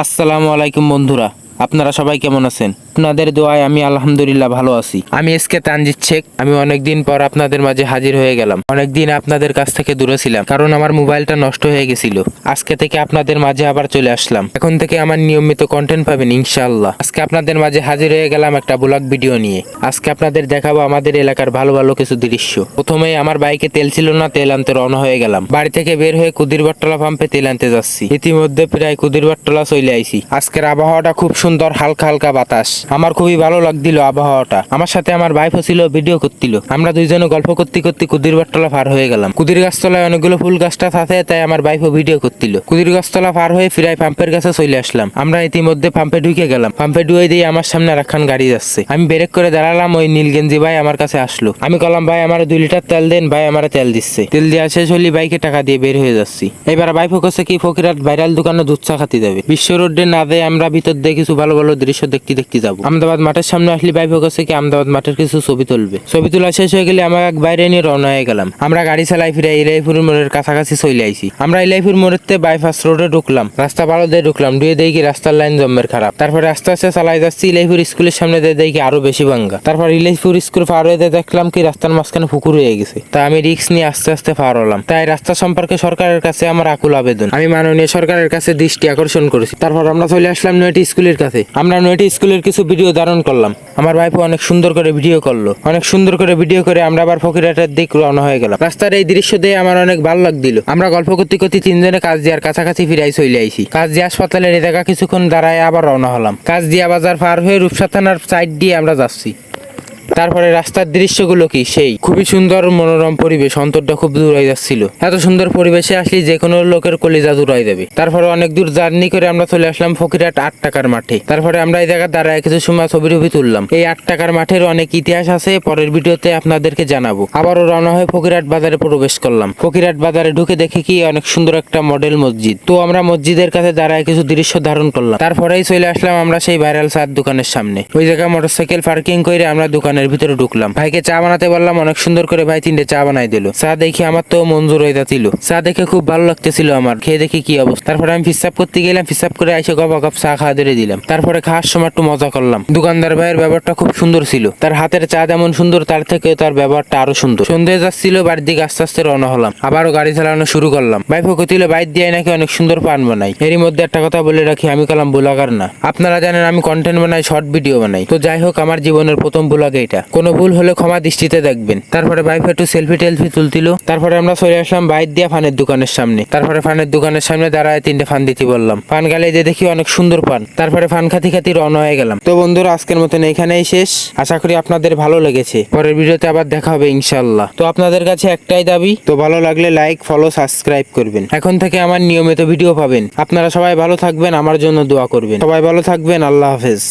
আসসালামু আলাইকুম বন্ধুরা, আপনারা সবাই কেমন আছেন? আপনাদের দোয়ায় আমি আলহামদুলিল্লাহ ভালো আছি। আমি এসকে তানজিৎ শেখ। আমি অনেকদিন পর আপনাদের মাঝে হাজির হয়ে গেলাম। অনেকদিন আপনাদের কাছ থেকে দূরে ছিলাম, কারণ আমার মোবাইলটা নষ্ট হয়ে গেছিল। আজকে থেকে আপনাদের মাঝে আবার চলে আসলাম। এখন থেকে আমার নিয়মিত কন্টেন্ট পাবেন ইনশাআল্লাহ। আজকে আপনাদের মাঝে হাজির হয়ে গেলাম একটা ব্লগ ভিডিও নিয়ে। আজকে আপনাদের দেখাবো আমাদের এলাকার ভালো ভালো কিছু দৃশ্য। প্রথমেই আমার বাইকে তেল ছিল না, তেল আনতে রওনা হয়ে গেলাম। বাড়ি থেকে বের হয়ে কুদিরবাট্টলা পাম্পে তেল আনতে যাচ্ছি। ইতিমধ্যে প্রায় কুদিরবাট্টলা চলে আইছি। আজকের আবহাওয়াটা খুব সুন্দর, হালকা হালকা বাতাস। আমার খুবই ভালো লাগছিল আবহাওয়াটা। আমার সাথে আমার ভাইপো ছিল, ভিডিও করছিল। আমরা দুইজনে গল্প করতে করতে কুদির বাট্টলা পার হয়ে গেলাম। কুদির গাছতলায় অনেকগুলো ফুল গাছটা থাকে, তাই আমার ভাইপো ভিডিও করছিল। কুদির গাছতলা পার হয়ে ফিরাই পাম্পের কাছে চলে আসলাম। আমরা ইতিমধ্যে পাম্পে ঢুকে গেলাম। পাম্পে ঢুকে দিয়ে আমার সামনে রাখান গাড়ি যাচ্ছে। আমি ব্রেক করে দাঁড়ালাম। ওই নীলগেঞ্জি ভাই আমার কাছে আসলো। আমি বললাম, ভাই আমার 2 লিটার তেল দেন। ভাই আমার তেল দিচ্ছে। তেল দেওয়া শেষ হলে বাইকে টাকা দিয়ে বের হয়ে যাচ্ছি। এবার ভাইপো কাছে কি ফকিরাট ভাইরাল দোকানে দুধ চা খাতে যাবে। বিশ্ব রোডে না দেয় আমরা ভিতর দিয়ে কিছু ভালো ভালো দৃশ্য দেখতে দেখতে যাবো। আহমেদাবাদ মাঠের সামনে আসলে ভাইপো কাছে কি আহমেদাবাদ মাঠের কিছু ছবি তুলবে। ছবি তোলা শেষ হয়ে গেলে আমার এক বাইরে নিয়ে রওনা হয়ে গেলাম। আমরা গাড়ি চালাই ফিরে ইলাইপুর মোড়ের কাছাকাছি চলে আইছি। আমরা ইলাইপুর মোড়েতে বাইপাস রোডে ঢুকলাম। রাস্তা ভালো দিয়ে ঢুকলাম। ডুয়ে দেখি রাস্তার লাইন জম্মের খারাপ। তারপরে আস্তে আস্তে চালাই যাচ্ছি। ইলাইপুর স্কুলের সামনে দিয়ে দেখি আরো বেশি ভাঙ্গা। তারপর ইলাইপুর স্কুল পার হয়ে দেখলাম কি রাস্তার মাঝখানে পুকুর হয়ে গেছে। তাই আমি রিক্স নিয়ে আস্তে আস্তে পার হলাম। তাই রাস্তা সম্পর্কে সরকারের কাছে আমার আকুল আবেদন। আমি মাননীয় সরকারের কাছে দৃষ্টি আকর্ষণ করেছি। তারপর আমরা চলে আসলাম নয়টি স্কুলের কাছে। আমরা নয়টি স্কুলের কিছু ভিডিও ধারণ করলাম। আমার ভাইপো অনেক সুন্দর করে ভিডিও করলো। অনেক সুন্দর করে ভিডিও করে আমরা আবার ফকিরহাটের দিক রওনা হয়ে গেলাম। রাস্তার এই দৃশ্য দিয়ে আমার অনেক ভালো লাগছিল। আমরা গল্প করতে করতে তিনজনে কাজ দিয়ার কাছাকাছি ফিরাই চলে আইছি। কাজ দিয়ে হাসপাতালের এলাকা কিছুক্ষণ দাঁড়ায় আবার রওনা হলাম। কাজ দিয়া বাজার পার হয়ে রূপসা থানার সাইড দিয়ে আমরা যাচ্ছি। তারপরে রাস্তার দৃশ্যগুলো কি সেই খুবই সুন্দর, মনোরম পরিবেশ। অন্তরটা খুব দূরাই যাচ্ছিল। এত সুন্দর পরিবেশে আসলে যে কোনো লোকের কলিজা দূরাই যাবে। তারপরে অনেক দূর জার্নি করে আমরা চলে আসলাম ফকিরহাট 8 টাকার মাঠে। তারপরে আমরা এই জায়গায় দাঁড়ায় কিছু সময় ছবি তুললাম। এই 8 টাকার মাঠের অনেক ইতিহাস আছে, পরের ভিডিওতে আপনাদেরকে জানাবো। আবারও রওনা হয়ে ফকিরহাট বাজারে প্রবেশ করলাম। ফকিরহাট বাজারে ঢুকে দেখি কি অনেক সুন্দর একটা মডেল মসজিদ। তো আমরা মসজিদের কাছে দাঁড়ায় কিছু দৃশ্য ধারণ করলাম। তারপরেই চলে আসলাম আমরা সেই ভাইরাল চার দোকানের সামনে। ওই জায়গায় মোটরসাইকেল পার্কিং করে আমরা দোকানের ভিতরে ঢুকলাম। ভাইকে চা বানাতে বললাম। অনেক সুন্দর করে ভাই 3টে চা বানাই দিল। চা দেখি আমার তো মঞ্জুর হয়ে যাচ্ছিল। চা দেখে খুব ভালো লাগতেছিল আমার। খেয়ে দেখি কি অবস্থা। তারপরে আমি ফিসাব করতে গেলাম। ফিসাব করে এসে গপ গপ চা খাওয়া ধরে দিলাম। তারপরে খাওয়ার সময় একটু মজা করলাম। দোকানদার ভাইয়ের ব্যবহারটা খুব সুন্দর ছিল। তার হাতের চা যেমন সুন্দর, তার থেকে তার ব্যবহারটা আরো সুন্দর। সন্ধ্যে যাচ্ছিল, বাড়ির দিকে আস্তে আস্তে রওনা হলাম। আবারও গাড়ি চালানো শুরু করলাম। ভাই ফকিল বাইর দিয়ে নাকি অনেক সুন্দর পান বানাই। এরই মধ্যে একটা কথা বলে রাখি, আমি কালাম ব্লগার না। আপনারা জানেন আমি কন্টেন্ট বানাই, শর্ট ভিডিও বানাই। তো যাই হোক, আমার জীবনের প্রথম ব্লগ এটা। কোনো ভুল হলে ক্ষমা দৃষ্টিতে দেখবেন। তারপরে ভাই একটু সেলফি টেলফি তুলছিল। তারপরে আমরা চলে আসলাম বাইর দিয়া ফানের দোকানের সামনে। তারপরে ফানের দোকানের সামনে দাঁড়ায় 3টে ফান দিতে বললাম। ফান গালে যে দেখি অনেক সুন্দর পান। তারপরে ফান খাতি খাতি রওনা হয়ে গেলাম। তো বন্ধুরা, আজকের মতন এখানেই শেষ। আশা করি আপনাদের ভালো লেগেছে। পরের ভিডিওতে আবার দেখা হবে ইনশাআল্লাহ। তো আপনাদের কাছে একটাই দাবি, তো ভালো লাগলে লাইক, ফলো, সাবস্ক্রাইব করবেন। এখন থেকে আমার নিয়মিত ভিডিও পাবেন। আপনারা সবাই ভালো থাকবেন, আমার জন্য দোয়া করবেন। সবাই ভালো থাকবেন। আল্লাহ হাফেজ।